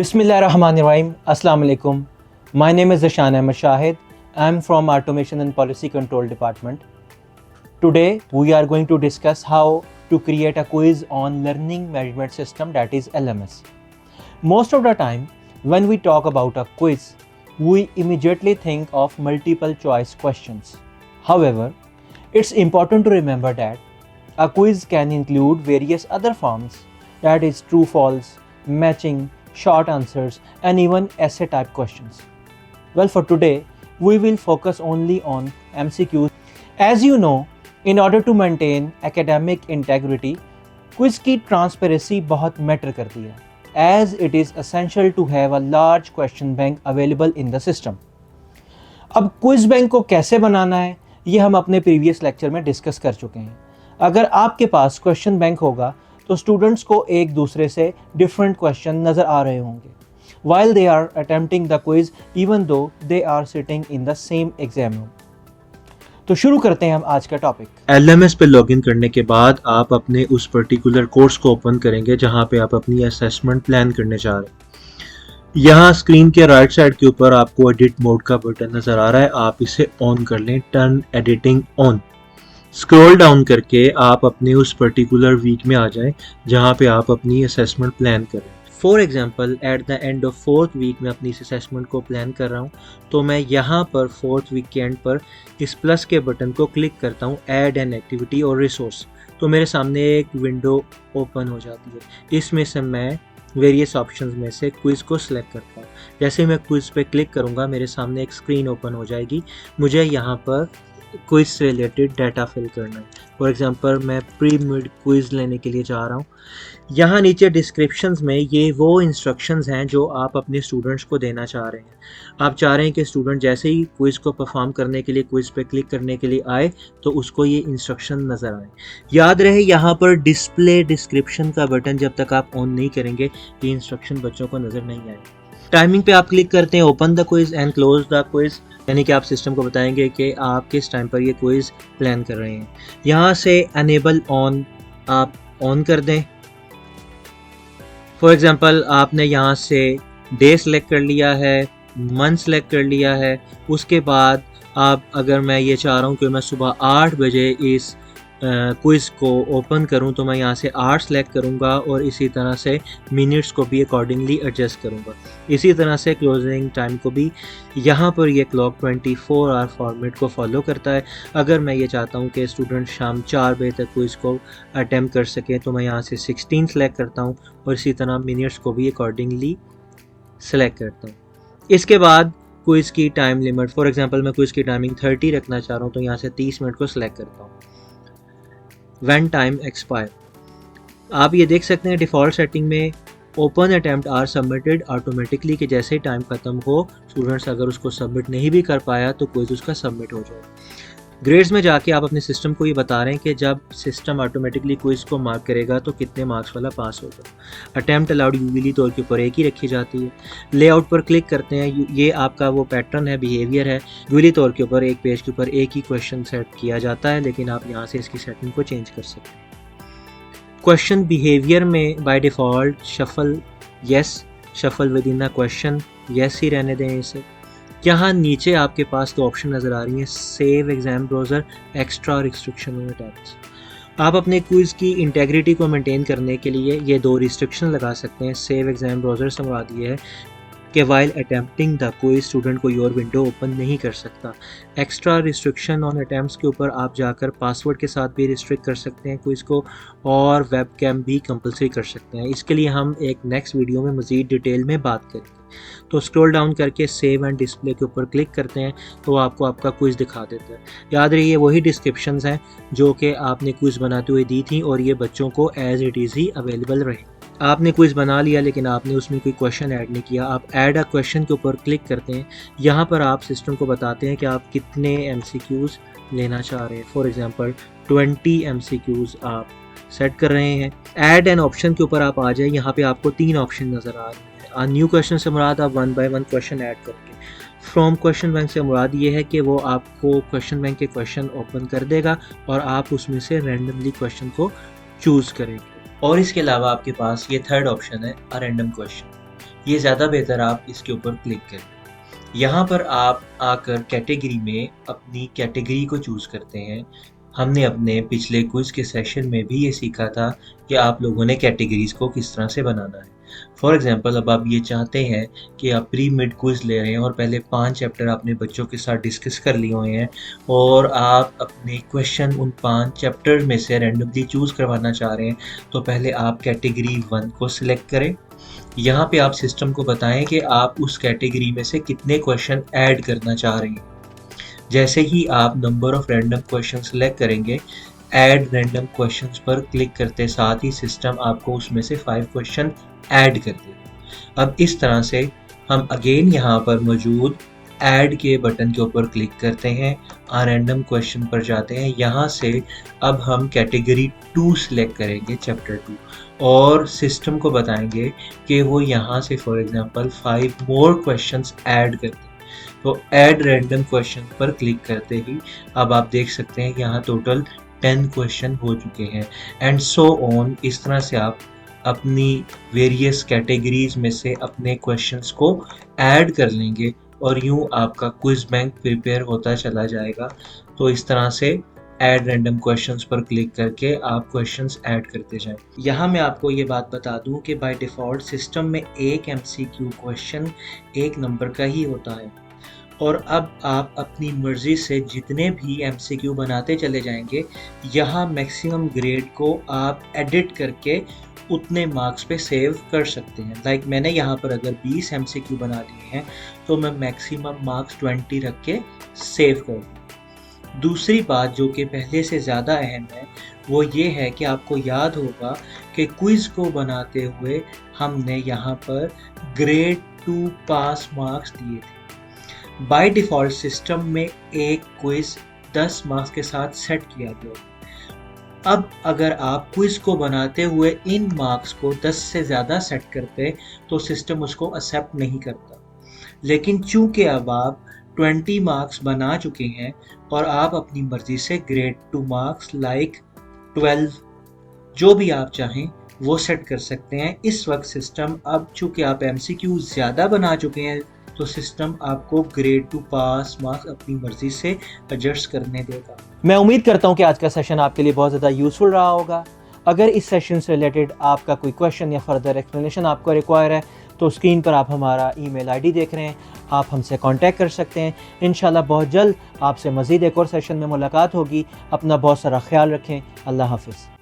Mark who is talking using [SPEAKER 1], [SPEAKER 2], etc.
[SPEAKER 1] Bismillahirrahmanirrahim. Assalamu alaikum. My name is Zishan Ahmed Shahid. I am from Automation and Policy Control Department. Today we are going to discuss how to create a quiz on Learning Management System, that is LMS. Most of the time when we talk about a quiz, we immediately think of multiple choice questions. However, it's important to remember that a quiz can include various other forms, that is true false, matching, short answers, and even essay type questions. Well, for today, we will focus only on MCQs. As you know, in order to maintain academic integrity, quiz की transparency बहुत matter करती है, as it is essential to have a large question bank available in the system. अब quiz bank को कैसे बनाना है, ये हम अपने प्रीवियस लेक्चर में डिस्कस कर चुके हैं. अगर आपके पास क्वेश्चन बैंक होगा तो स्टूडेंट्स को एक दूसरे से डिफरेंट क्वेश्चन नज़र आ रहे होंगे while they are attempting the quiz even though they are sitting in the same exam room. तो शुरू करते हैं हम आज का टॉपिक.
[SPEAKER 2] LMS पे लॉगिन करने के बाद आप अपने उस पर्टिकुलर कोर्स को ओपन करेंगे जहां पे आप अपनी असेसमेंट प्लान करने जा रहे हैं. यहाँ स्क्रीन के राइट साइड के ऊपर आपको एडिट मोड का बटन नज़र आ रहा है, आप इसे ऑन कर लें. Turn editing on. Scroll down करके आप अपने उस पर्टिकुलर वीक में आ जाएं जहां पे आप अपनी असेसमेंट प्लान करें. For example at the end of 4th week में अपनी इस असेसमेंट को प्लान कर रहा हूं, तो मैं यहां पर 4th वीक के एंड पर इस प्लस के बटन को क्लिक करता हूं, ऐड एन एक्टिविटी और रिसोर्स. तो मेरे सामने एक विंडो ओपन हो जाती है. इसमें से मैं वेरियस ऑप्शंस में से क्विज़ को सिलेक्ट करता हूँ. जैसे मैं क्विज़ पे क्लिक करूँगा मेरे सामने एक स्क्रीन ओपन हो जाएगी. मुझे यहाँ पर क्विज से रिलेटेड डाटा फिल करना है. फॉर एग्जांपल मैं प्री मिड क्विज़ लेने के लिए जा रहा हूँ. यहाँ नीचे डिस्क्रिप्शंस में ये वो इंस्ट्रक्शंस हैं जो आप अपने स्टूडेंट्स को देना चाह रहे हैं. आप चाह रहे हैं कि स्टूडेंट जैसे ही क्विज़ को परफॉर्म करने के लिए क्विज़ पे क्लिक करने के लिए आए तो उसको ये इंस्ट्रक्शन नज़र आए. याद रहे यहाँ पर डिस्प्ले डिस्क्रिप्शन का बटन जब तक आप ऑन नहीं करेंगे ये इंस्ट्रक्शन बच्चों को नज़र नहीं आए. टाइमिंग पे आप क्लिक करते हैं open the quiz and close the quiz, यानी कि आप सिस्टम को बताएंगे कि आप किस टाइम पर ये क्विज़ प्लान कर रहे हैं. यहाँ से अनेबल ऑन आप ऑन कर दें. फॉर एग्जांपल आपने यहाँ से डे सेलेक्ट कर लिया है, मंथ सेलेक्ट कर लिया है. उसके बाद आप अगर मैं ये चाह रहा हूँ कि मैं सुबह 8 बजे इस क्विज़ को ओपन करूं तो मैं यहाँ से 8 सेलेक्ट करूँगा और इसी तरह से मिनट्स को भी अकॉर्डिंगली एडजस्ट करूँगा. इसी तरह से क्लोजिंग टाइम को भी यहाँ पर ये क्लॉक 24 आवर फॉर्मेट को फॉलो करता है. अगर मैं ये चाहता हूँ कि स्टूडेंट शाम 4 बजे तक क्विज़ को अटैम्प्ट कर सकें तो मैं यहाँ से 16 सेलेक्ट करता हूँ और इसी तरह मिनट्स को भी अकॉर्डिंगली सेलेक्ट करता हूँ. इसके बाद क्विज़ की टाइम लिमिट, फॉर एग्जांपल मैं क्विज़ की टाइमिंग 30 रखना चाह रहा हूँ तो यहाँ से 30 मिनट को सिलेक्ट करता हूँ. When time expire, आप ये देख सकते हैं डिफ़ॉल्ट सेटिंग में open attempt are submitted automatically कि जैसे ही टाइम ख़त्म हो स्टूडेंट्स अगर उसको सबमिट नहीं भी कर पाया तो क्विज़ उसका सबमिट हो जाए. ग्रेड्स में जाके आप अपने सिस्टम को ये बता रहे हैं कि जब सिस्टम ऑटोमेटिकली क्विज़ को मार्क करेगा तो कितने मार्क्स वाला पास होगा. अटैम्प्ट अलाउड यूजुअली तौर के ऊपर एक ही रखी जाती है. लेआउट पर क्लिक करते हैं, ये आपका वो पैटर्न है, बिहेवियर है. यूजुअली तौर के ऊपर एक पेज के ऊपर एक ही क्वेश्चन सेट किया जाता है, लेकिन आप यहाँ से इसकी सेटिंग को चेंज कर सकते हैं. क्वेश्चन बिहेवियर में by default shuffle yes, shuffle within a question yes ही रहने दें इसे. यहाँ नीचे आपके पास 2 ऑप्शन नज़र आ रही हैं, save exam browser, extra restriction on attempts. आप अपने क्विज़ की इंटेग्रिटी को मेंटेन करने के लिए ये 2 रिस्ट्रिक्शन लगा सकते हैं. सेव एग्ज़ाम ब्राउज़र से मुराद ये है कि while attempting the quiz student कोई और विंडो ओपन नहीं कर सकता. एक्स्ट्रा रिस्ट्रिक्शन ऑन अटैम्प्ट्स के ऊपर आप जाकर पासवर्ड के साथ भी रिस्ट्रिक्ट कर सकते हैं क्विज़ को और वेब कैम भी कंपलसरी कर सकते हैं. इसके लिए हम एक नेक्स्ट वीडियो में मज़ीद डिटेल में बात करेंगे. तो स्क्रॉल डाउन करके सेव एंड डिस्प्ले के ऊपर क्लिक करते हैं तो आपको आपका क्विज़ दिखा देता है. याद रहिए वही डिस्क्रिप्शंस हैं जो कि आपने क्विज़ बनाते हुए दी थी और ये बच्चों को एज इट इज़ ही अवेलेबल रहे. आपने क्विज़ बना लिया लेकिन आपने उसमें कोई क्वेश्चन ऐड नहीं किया. आप ऐड अ क्वेश्चन के ऊपर क्लिक करते हैं. यहाँ पर आप सिस्टम को बताते हैं कि आप कितने MCQs लेना चाह रहे हैं. फॉर एग्जांपल 20 MCQs आप सेट कर रहे हैं. ऐड एन ऑप्शन के ऊपर आप आ जाए. यहाँ पे आपको 3 ऑप्शन नज़र आ रहे हैं. न्यू क्वेश्चन से मुराद आप 1 बाय 1 क्वेश्चन ऐड करके. फ्रॉम क्वेश्चन बैंक से मुराद ये है कि वो आपको क्वेश्चन बैंक के क्वेश्चन ओपन कर देगा और आप उसमें से रैंडमली क्वेश्चन को चूज़ करेंगे. और इसके अलावा आपके पास ये 3rd ऑप्शन है, अ रैंडम क्वेश्चन. ये ज़्यादा बेहतर आप इसके ऊपर क्लिक करें। यहाँ पर आप आकर कैटेगरी में अपनी कैटेगरी को चूज़ करते हैं। हमने अपने पिछले क्विज़ के सेशन में भी ये सीखा था कि आप लोगों ने कैटेगरीज़ को किस तरह से बनाना है। फॉर एग्ज़ाम्पल अब आप ये चाहते हैं कि आप प्री मिड क्विज़ ले रहे हैं और पहले 5 चैप्टर आपने बच्चों के साथ डिस्कस कर लिए हुए हैं और आप अपने क्वेश्चन उन 5 चैप्टर में से रैंडमली चूज़ करवाना चाह रहे हैं, तो पहले आप कैटेगरी 1 को सिलेक्ट करें। यहाँ पे आप सिस्टम को बताएं कि आप उस कैटेगरी में से कितने क्वेश्चन ऐड करना चाह रहे हैं। जैसे ही आप number of random question select करेंगे, ऐड रैंडम क्वेश्चंस पर क्लिक करते साथ ही सिस्टम आपको उसमें से 5 क्वेश्चन ऐड कर देगा। अब इस तरह से हम अगेन यहाँ पर मौजूद ऐड के बटन के ऊपर क्लिक करते हैं, रैंडम क्वेश्चन पर जाते हैं। यहाँ से अब हम कैटेगरी 2 सिलेक्ट करेंगे, चैप्टर 2, और सिस्टम को बताएंगे कि वो यहाँ से for example 5 more questions add कर दें। तो ऐड रैंडम क्वेश्चन पर क्लिक करते ही अब आप देख सकते हैं यहाँ टोटल 10 क्वेश्चन हो चुके हैं, एंड सो ऑन। इस तरह से आप अपनी वेरियस कैटेगरीज में से अपने क्वेश्चंस को ऐड कर लेंगे और यूं आपका क्विज बैंक प्रिपेयर होता चला जाएगा। तो इस तरह से ऐड रैंडम क्वेश्चंस पर क्लिक करके आप क्वेश्चंस ऐड करते जाएं। यहाँ मैं आपको ये बात बता दूं कि बाय डिफ़ॉल्ट सिस्टम में एक MCQ क्वेश्चन 1 नंबर का ही होता है, और अब आप अपनी मर्ज़ी से जितने भी MCQ बनाते चले जाएंगे। यहाँ मैक्सिमम ग्रेड को आप एडिट करके उतने मार्क्स पे सेव कर सकते हैं। लाइक मैंने यहाँ पर अगर 20 MCQ बना लिए हैं तो मैं मैक्सिमम मार्क्स 20 रख के सेव कर दूँ। दूसरी बात जो कि पहले से ज़्यादा अहम है वो ये है कि आपको याद होगा कि क्विज़ को बनाते हुए हमने यहाँ पर ग्रेड 2 पास मार्क्स दिए थे। बाय डिफ़ॉल्ट सिस्टम में एक क्विज़ 10 मार्क्स के साथ सेट किया गया। अब अगर आप क्विज़ को बनाते हुए इन मार्क्स को 10 से ज़्यादा सेट करते तो सिस्टम उसको एक्सेप्ट नहीं करता। लेकिन चूँकि अब आप 20 मार्क्स बना चुके हैं और आप अपनी मर्ज़ी से ग्रेड 2 मार्क्स लाइक 12 जो भी आप चाहें वो सेट कर सकते हैं। इस वक्त सिस्टम अब चूँकि आप MCQ ज़्यादा बना चुके हैं तो सिस्टम आपको ग्रेड 2 पास मार्क्स अपनी मर्ज़ी से एडजस्ट करने देगा।
[SPEAKER 1] मैं उम्मीद करता हूँ कि आज का सेशन आपके लिए बहुत ज़्यादा यूज़फुल रहा होगा। अगर इस सेशन से रिलेटेड आपका कोई क्वेश्चन या फर्दर एक्सप्लेनेशन आपको रिक्वायर है तो स्क्रीन पर आप हमारा ईमेल आईडी देख रहे हैं, आप हमसे कांटेक्ट कर सकते हैं। इंशाल्लाह बहुत जल्द आपसे मज़ीद एक और सेशन में मुलाकात होगी। अपना बहुत सारा ख्याल रखें। अल्लाह हाफ़िज़।